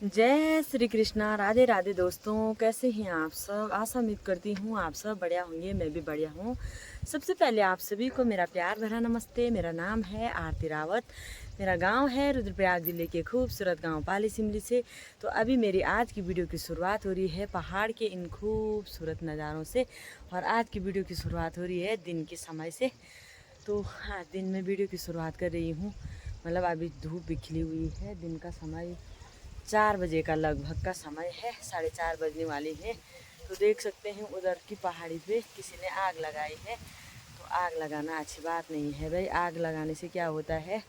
जय श्री कृष्णा। राधे राधे दोस्तों, कैसे हैं आप सब। आशा उम्मीद करती हूँ आप सब बढ़िया होंगे, मैं भी बढ़िया हूँ। सबसे पहले आप सभी को मेरा प्यार भरा नमस्ते। मेरा नाम है आरती रावत। मेरा गांव है रुद्रप्रयाग जिले के खूबसूरत गांव पाली सिमली से। तो अभी मेरी आज की वीडियो की शुरुआत हो रही है पहाड़ के इन खूबसूरत नज़ारों से। और आज की वीडियो की शुरुआत हो रही है दिन के समय से। तो आज दिन में वीडियो की शुरुआत कर रही हूँ। मतलब अभी धूप भी खिली हुई है, दिन का समय 4 बजे का लगभग का समय है, 4:30 बजने वाली है। तो देख सकते हैं उधर की पहाड़ी पे किसी ने आग लगाई है। तो आग लगाना अच्छी बात नहीं है भाई। आग लगाने से क्या होता है,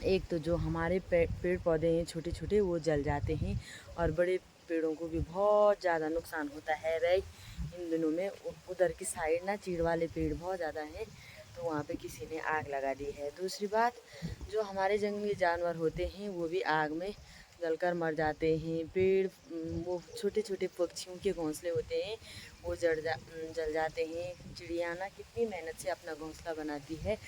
एक तो जो हमारे पेड़ पौधे हैं छोटे छोटे वो जल जाते हैं, और बड़े पेड़ों को भी बहुत ज़्यादा नुकसान होता है भाई। इन दिनों में उधर की साइड ना चीड़ वाले पेड़ बहुत ज़्यादा हैं, तो वहाँ पे किसी ने आग लगा दी है। दूसरी बात, जो हमारे जंगली जानवर होते हैं वो भी आग में जलकर मर जाते हैं। पेड़ वो छोटे छोटे पक्षियों के घोंसले होते हैं वो जल जाते हैं। चिड़िया ना कितनी मेहनत से अपना घोंसला बनाती है,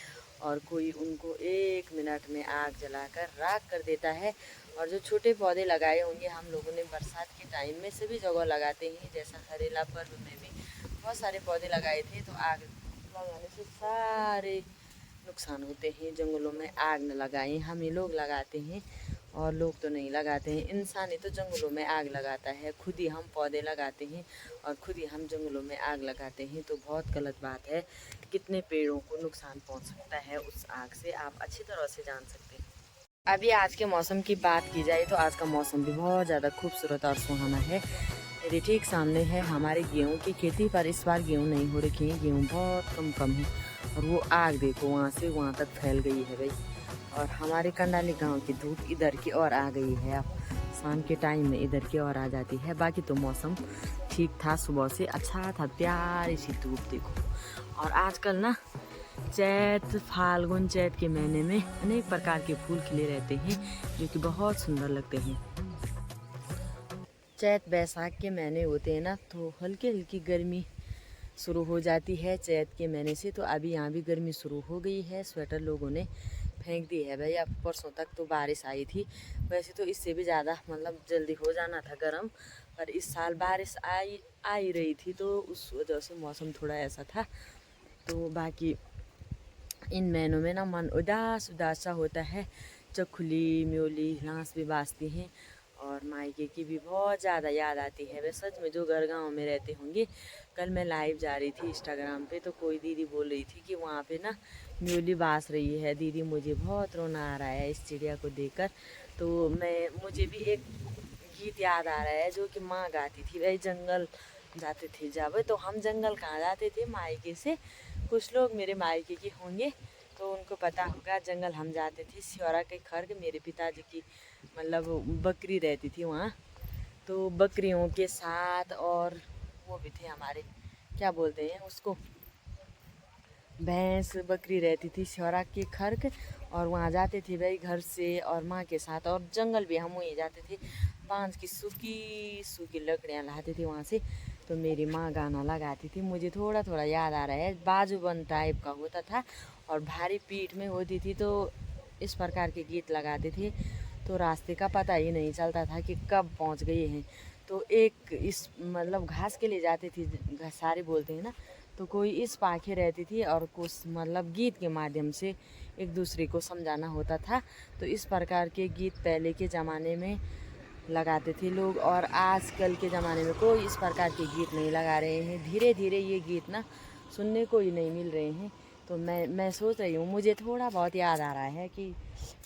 और कोई उनको 1 मिनट में आग जलाकर राख कर देता है। और जो छोटे पौधे लगाए होंगे हम लोगों ने बरसात के टाइम में सभी जगह लगाते हैं, जैसा हरेला पर्व में भी बहुत सारे पौधे लगाए थे। तो आग लगाने से सारे नुकसान होते हैं। जंगलों में आग न लगाएं, हम ही लोग लगाते हैं, और लोग तो नहीं लगाते हैं। इंसान ही तो जंगलों में आग लगाता है, खुद ही हम पौधे लगाते हैं और खुद ही हम जंगलों में आग लगाते हैं। तो बहुत गलत बात है। कितने पेड़ों को नुकसान पहुंच सकता है उस आग से, आप अच्छी तरह से जान सकते हैं। अभी आज के मौसम की बात की जाए तो आज का मौसम भी बहुत ज़्यादा खूबसूरत और सुहाना है। मेरे ठीक सामने है हमारे गेहूं की खेती, पर इस बार गेहूं नहीं हो रखी है, गेहूं बहुत कम कम है। और वो आग देखो वहाँ से वहाँ तक फैल गई है भाई। और हमारे कंडाली गांव की धूप इधर की ओर आ गई है। अब शाम के टाइम में इधर की ओर आ जाती है। बाकी तो मौसम ठीक था, सुबह से अच्छा था, प्यारी सी धूप देखो। और आजकल ना चैत के महीने में अनेक प्रकार के फूल खिले रहते हैं जो कि बहुत सुंदर लगते हैं। चैत बैसाख के महीने होते हैं ना, तो हल्की हल्की गर्मी शुरू हो जाती है चैत के महीने से। तो अभी यहाँ भी गर्मी शुरू हो गई है, स्वेटर लोगों ने फेंक दी है भाई। अब परसों तक तो बारिश आई थी, वैसे तो इससे भी ज़्यादा मतलब जल्दी हो जाना था गर्म, पर इस साल बारिश आ ही रही थी, तो उस वजह से मौसम थोड़ा ऐसा था। तो बाकी इन महीनों में ना मन उदास उदास सा होता है। चखुली म्योली हाँस भी बाजती हैं, और मायके की भी बहुत ज़्यादा याद आती है। वे सच में जो घर गाँव में रहते होंगे। कल मैं लाइव जा रही थी इंस्टाग्राम पे, तो कोई दीदी बोल रही थी कि वहाँ पे ना म्योली बाज रही है। दीदी मुझे बहुत रोना आ रहा है इस चिड़िया को देखकर। तो मुझे भी एक गीत याद आ रहा है जो कि माँ गाती थी भाई। जंगल जाते थे जब, तो हम जंगल कहाँ जाते थे मायके से। कुछ लोग मेरे मायके के होंगे तो उनको पता होगा, जंगल हम जाते थे। सियोरा के खर्क मेरे पिताजी की मतलब बकरी रहती थी वहाँ, तो बकरियों के साथ, और वो भी थे हमारे, क्या बोलते हैं उसको, भैंस बकरी रहती थी सियोरा के खर्क। और वहाँ जाते थे भाई घर से और माँ के साथ, और जंगल भी हम वहीं जाते थे। बांस की सूखी सूखी लकड़ियाँ लाते थे वहाँ से। तो मेरी माँ गाना लगाती थी, मुझे थोड़ा थोड़ा याद आ रहा है। बाजूबंद टाइप का होता था और भारी पीठ में होती थी, तो इस प्रकार के गीत लगाते थे। तो रास्ते का पता ही नहीं चलता था कि कब पहुँच गए हैं। तो एक इस मतलब घास के लिए जाते थे, घसारे बोलते हैं ना, तो कोई इस पाखे रहती थी, और कुछ मतलब गीत के माध्यम से एक दूसरे को समझाना होता था। तो इस प्रकार के गीत पहले के ज़माने में लगाते थे लोग, और आजकल के ज़माने में कोई इस प्रकार के गीत नहीं लगा रहे हैं। धीरे धीरे ये गीत ना सुनने को ही नहीं मिल रहे हैं। तो मैं सोच रही हूँ, मुझे थोड़ा बहुत याद आ रहा है कि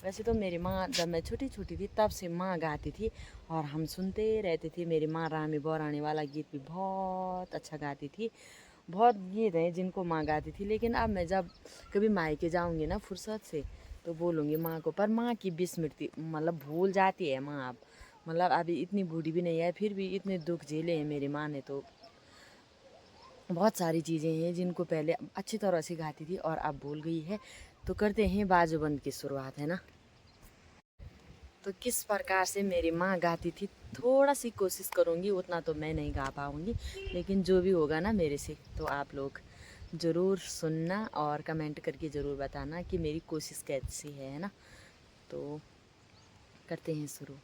वैसे तो मेरी माँ जब मैं छोटी छोटी थी तब से माँ गाती थी, और हम सुनते रहते थे। मेरी माँ रामी बौरानी वाला गीत भी बहुत अच्छा गाती थी। बहुत गीत हैं जिनको माँ गाती थी, लेकिन अब मैं जब कभी मायके जाऊँगी ना फुर्सत से, तो बोलूँगी माँ को। पर माँ की विस्मृति मतलब भूल जाती है माँ अब। मतलब अभी इतनी बूढ़ी भी नहीं है, फिर भी इतने दुख झेले हैं मेरी माँ ने। तो बहुत सारी चीज़ें हैं जिनको पहले अच्छी तरह से गाती थी और अब भूल गई है। तो करते हैं बाजूबंद की शुरुआत, है ना। तो किस प्रकार से मेरी माँ गाती थी, थोड़ा सी कोशिश करूँगी, उतना तो मैं नहीं गा पाऊँगी, लेकिन जो भी होगा ना मेरे से, तो आप लोग ज़रूर सुनना और कमेंट करके ज़रूर बताना कि मेरी कोशिश कैसी है ना। तो करते हैं शुरू।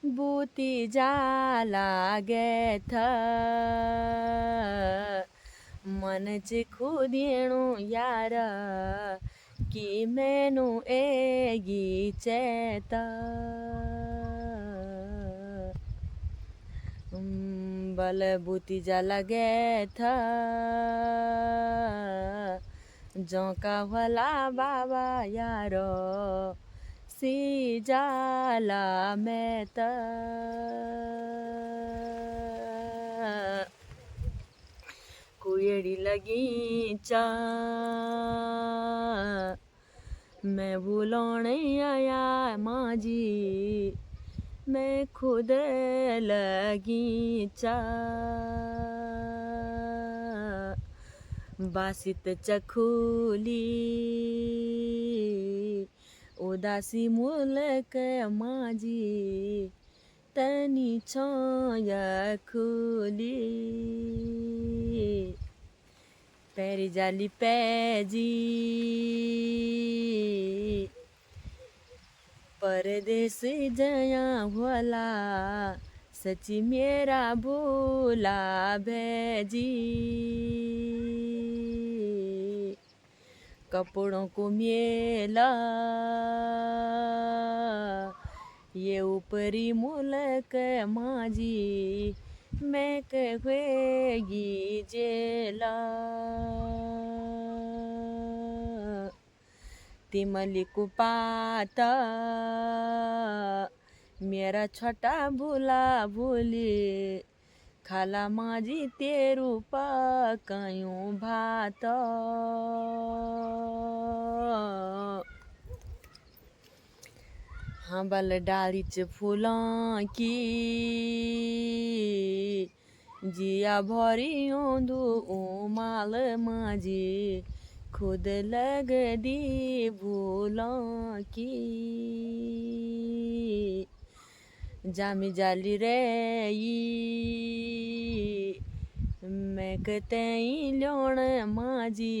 बूती जाला गे था मन च खुदेणु यार कि मैनू एगी चेता बल बूती जाला गे था जौका भला बाबा यारो सी जाला मैं त कुएड़ी लगी चा मैं बुलाने आया माँ जी मैं खुद लगी चा बासित चखुली उदासी मुल्क माँ जी तनी छाया खुली पैरी जाली पैजी परदेश जया भोला सची मेरा भोला भेजी कपड़ों को मेला ये ऊपरी मुल्क माजी मैं कहेगी जेला तिमली कुपाता मेरा छोटा भूला भूली खाला माजी तेरू पकायूं भात हाँ बल डाली च फूलों की जिया भरी ओंदू उमाल माजी खुद लग दी भूलों की जामी जाली रे मैं कतई ल्योण माजी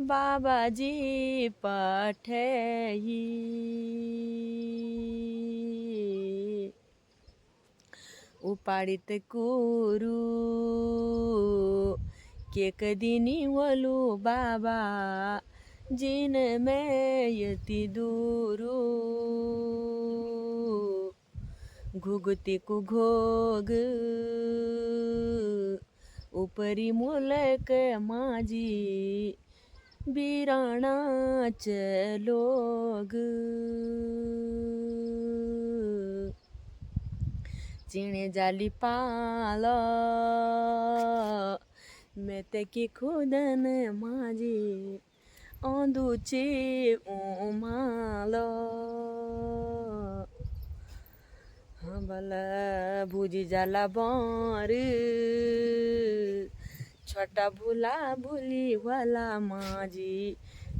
बाबा जी पठेही उपाड़ित कुरु के कदीनी वलु बाबा जिन में यति दूरू घुगती को घोग ऊपरी मुल्क माजी बीराना चलोग चीणे जाली पाल मैं ते की खुदन माजी औंदूची उमाल हाँ बला भूजी जाला बार छोटा भूला भूली वाला माजी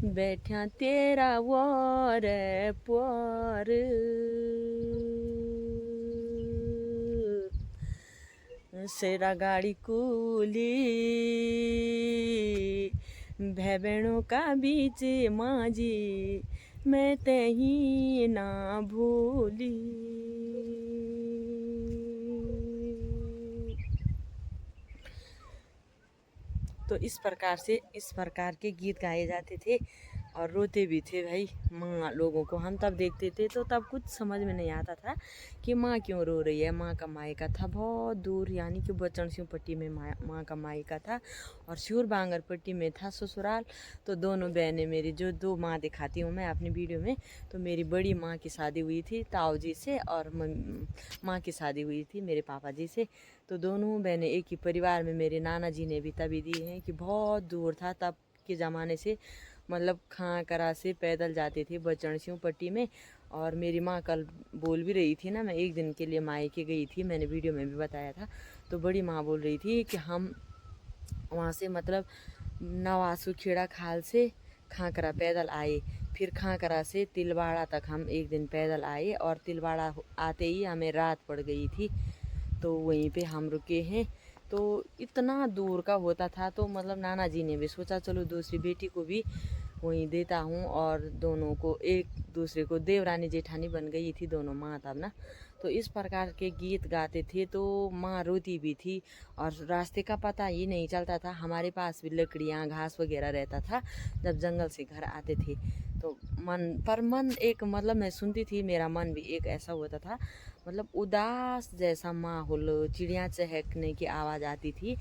बैठा तेरा वार पर सेरा गाड़ी कूली भैबेणों का बीच माजी मैं तही ना भूली। तो इस प्रकार के गीत गाए जाते थे और रोते भी थे भाई माँ लोगों को। हम तब देखते थे तो तब कुछ समझ में नहीं आता था कि माँ क्यों रो रही है। माँ का मायका था बहुत दूर, यानी कि बचन सिंह पट्टी में माँ का मायका था और श्योर बांगर पट्टी में था ससुराल। तो दोनों बहनें मेरी, जो दो माँ दिखाती हूँ मैं अपनी वीडियो में, तो मेरी बड़ी माँ की शादी हुई थी ताऊ जी से और माँ की शादी हुई थी मेरे पापा जी से। तो दोनों बहनें एक ही परिवार में। मेरे नाना जी ने भी तभी दी हैं कि बहुत दूर था तब के ज़माने से, मतलब खां करा से पैदल जाते थे बचन सिंह पट्टी में। और मेरी माँ कल बोल भी रही थी ना, मैं एक दिन के लिए मायके गई थी, मैंने वीडियो में भी बताया था। तो बड़ी माँ बोल रही थी कि हम वहाँ से मतलब नवासू खेड़ा खाल से खांकरा पैदल आए, फिर खांकरा से तिलवाड़ा तक हम एक दिन पैदल आए और तिलवाड़ा आते ही हमें रात पड़ गई थी। तो वहीं पे हम रुके हैं। तो इतना दूर का होता था तो मतलब नाना जी ने भी सोचा चलो दूसरी बेटी को भी वहीं देता हूँ। और दोनों को एक दूसरे को देवरानी जेठानी बन गई थी दोनों माँ तब ना। तो इस प्रकार के गीत गाते थे तो माँ रोती भी थी और रास्ते का पता ही नहीं चलता था। हमारे पास भी लकड़ियाँ घास वगैरह रहता था जब जंगल से घर आते थे। तो मन एक मतलब मैं सुनती थी, मेरा मन भी एक ऐसा होता था, मतलब उदास जैसा माहौल, चिड़िया चहकने की आवाज़ आती थी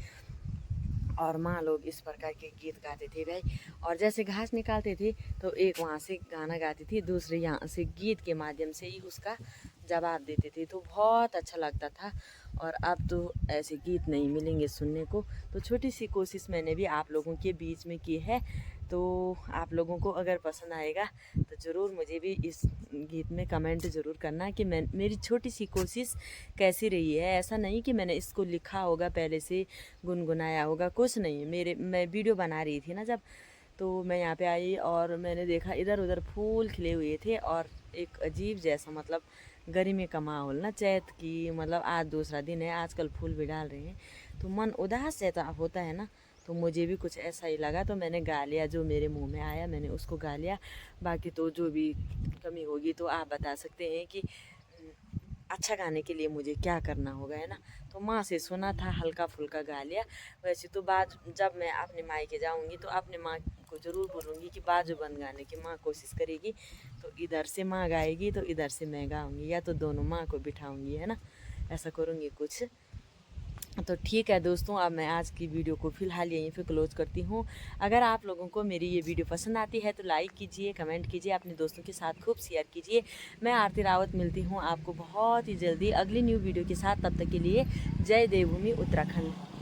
और माँ लोग इस प्रकार के गीत गाते थे भाई। और जैसे घास निकालते थे तो एक वहाँ से गाना गाती थी, दूसरे यहाँ से गीत के माध्यम से ही उसका जवाब देते थे। तो बहुत अच्छा लगता था। और अब तो ऐसे गीत नहीं मिलेंगे सुनने को। तो छोटी सी कोशिश मैंने भी आप लोगों के बीच में की है। तो आप लोगों को अगर पसंद आएगा तो ज़रूर मुझे भी इस गीत में कमेंट ज़रूर करना कि मैं मेरी छोटी सी कोशिश कैसी रही है। ऐसा नहीं कि मैंने इसको लिखा होगा पहले से, गुनगुनाया होगा, कुछ नहीं। मैं वीडियो बना रही थी ना जब, तो मैं यहाँ पे आई और मैंने देखा इधर उधर फूल खिले हुए थे और एक अजीब जैसा मतलब गर्मी का माहौल ना, चैत की मतलब आज दूसरा दिन है, आजकल फूल भी डाल रहे हैं तो मन उदास जैसा होता है ना। तो मुझे भी कुछ ऐसा ही लगा तो मैंने गा लिया, जो मेरे मुंह में आया मैंने उसको गा लिया। बाकी तो जो भी कमी होगी तो आप बता सकते हैं कि अच्छा गाने के लिए मुझे क्या करना होगा, है ना। तो माँ से सुना था, हल्का फुल्का गा लिया। वैसे तो बाद जब मैं अपने मायके जाऊँगी तो अपने माँ को ज़रूर बोलूँगी कि बाजूबंद गाने की माँ कोशिश करेगी। तो इधर से माँ गाएगी तो इधर से मैं गाऊँगी, या तो दोनों माँ को बिठाऊँगी, है ना। ऐसा करूँगी कुछ। तो ठीक है दोस्तों, अब मैं आज की वीडियो को फ़िलहाल यहीं पे क्लोज़ करती हूँ। अगर आप लोगों को मेरी ये वीडियो पसंद आती है तो लाइक कीजिए, कमेंट कीजिए, अपने दोस्तों के साथ खूब शेयर कीजिए। मैं आरती रावत मिलती हूँ आपको बहुत ही जल्दी अगली न्यू वीडियो के साथ। तब तक के लिए जय देवभूमि उत्तराखंड।